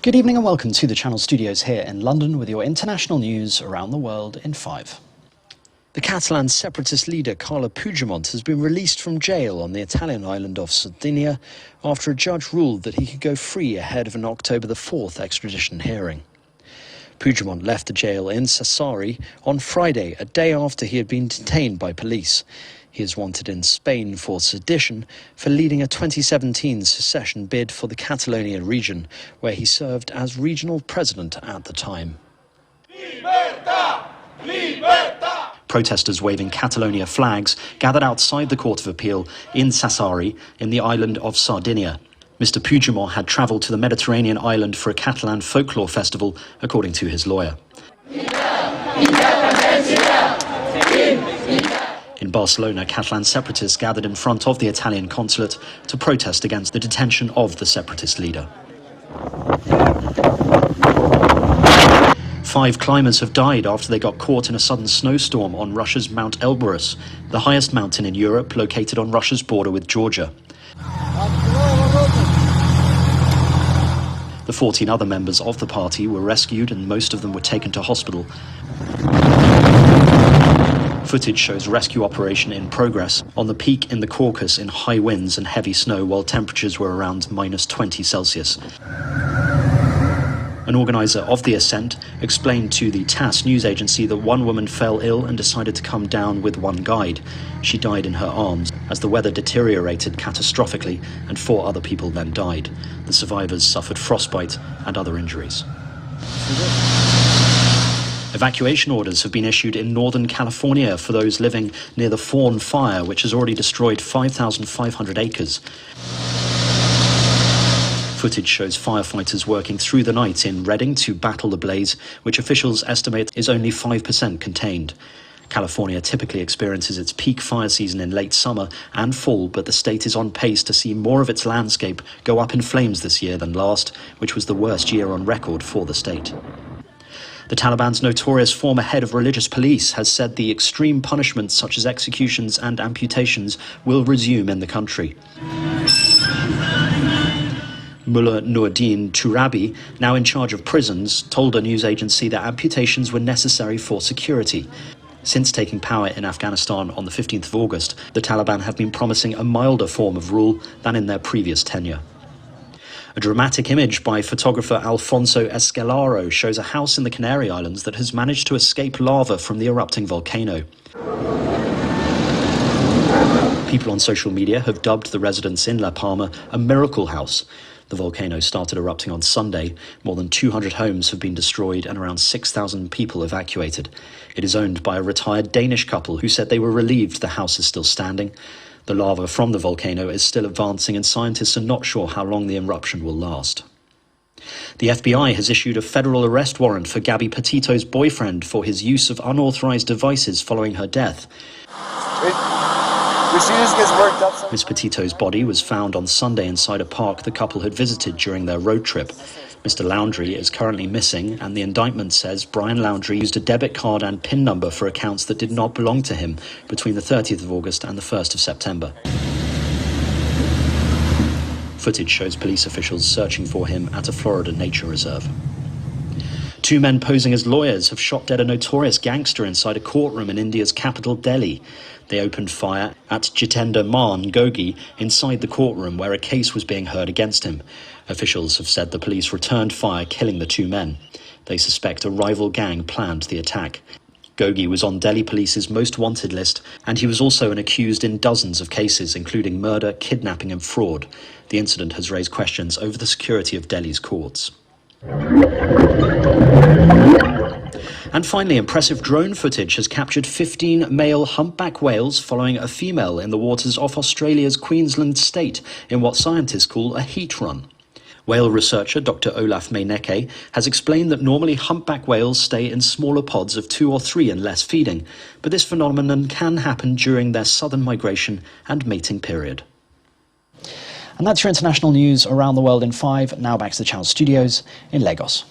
Good evening and welcome to the Channel Studios here in London with your international news around the world in 5. The Catalan separatist leader Carles Puigdemont has been released from jail on the Italian island of Sardinia after a judge ruled that he could go free ahead of an October the 4th extradition hearing. Puigdemont left the jail in Sassari on Friday, a day after he had been detained by police. He is wanted in Spain for sedition for leading a 2017 secession bid for the Catalonia region, where he served as regional president at the time. Libertad! Libertad! Protesters waving Catalonia flags gathered outside the Court of Appeal in Sassari, in the island of Sardinia. Mr. Puigdemont had travelled to the Mediterranean island for a Catalan folklore festival, according to his lawyer. In Barcelona, Catalan separatists gathered in front of the Italian consulate to protest against the detention of the separatist leader. 5 climbers have died after they got caught in a sudden snowstorm on Russia's Mount Elbrus, the highest mountain in Europe located on Russia's border with Georgia. The 14 other members of the party were rescued and most of them were taken to hospital. Footage shows rescue operation in progress on the peak in the Caucasus in high winds and heavy snow while temperatures were around -20 Celsius. An organizer of the ascent explained to the TASS news agency that one woman fell ill and decided to come down with one guide. She died in her arms as the weather deteriorated catastrophically and 4 other people then died. The survivors suffered frostbite and other injuries. Evacuation orders have been issued in Northern California for those living near the FAWN fire, which has already destroyed 5,500 acres. Footage shows firefighters working through the night in Redding to battle the blaze, which officials estimate is only 5% contained. California typically experiences its peak fire season in late summer and fall, but the state is on pace to see more of its landscape go up in flames this year than last, which was the worst year on record for the state. The Taliban's notorious former head of religious police has said the extreme punishments such as executions and amputations will resume in the country. Mullah Noordin Turabi, now in charge of prisons, told a news agency that amputations were necessary for security. Since taking power in Afghanistan on the 15th of August, the Taliban have been promising a milder form of rule than in their previous tenure. A dramatic image by photographer Alfonso Escalaro shows a house in the Canary Islands that has managed to escape lava from the erupting volcano. People on social media have dubbed the residence in La Palma a miracle house. The volcano started erupting on Sunday. More than 200 homes have been destroyed and around 6,000 people evacuated. It is owned by a retired Danish couple who said they were relieved the house is still standing. The lava from the volcano is still advancing and scientists are not sure how long the eruption will last. The FBI has issued a federal arrest warrant for Gabby Petito's boyfriend for his use of unauthorized devices following her death. Miss Petito's body was found on Sunday inside a park the couple had visited during their road trip. Mr. Laundrie is currently missing, and the indictment says Brian Laundrie used a debit card and PIN number for accounts that did not belong to him between the 30th of August and the 1st of September. Footage shows police officials searching for him at a Florida nature reserve. 2 men posing as lawyers have shot dead a notorious gangster inside a courtroom in India's capital, Delhi. They opened fire at Jitender Maan Gogi inside the courtroom where a case was being heard against him. Officials have said the police returned fire, killing the 2 men. They suspect a rival gang planned the attack. Gogi was on Delhi Police's most wanted list, and he was also an accused in dozens of cases, including murder, kidnapping and fraud. The incident has raised questions over the security of Delhi's courts. And finally, impressive drone footage has captured 15 male humpback whales following a female in the waters off Australia's Queensland state in what scientists call a heat run. Whale researcher Dr. Olaf Meinecke has explained that normally humpback whales stay in smaller pods of 2 or 3 and less feeding, but this phenomenon can happen during their southern migration and mating period. And that's your international news around the world in 5. Now back to the Channel Studios in Lagos.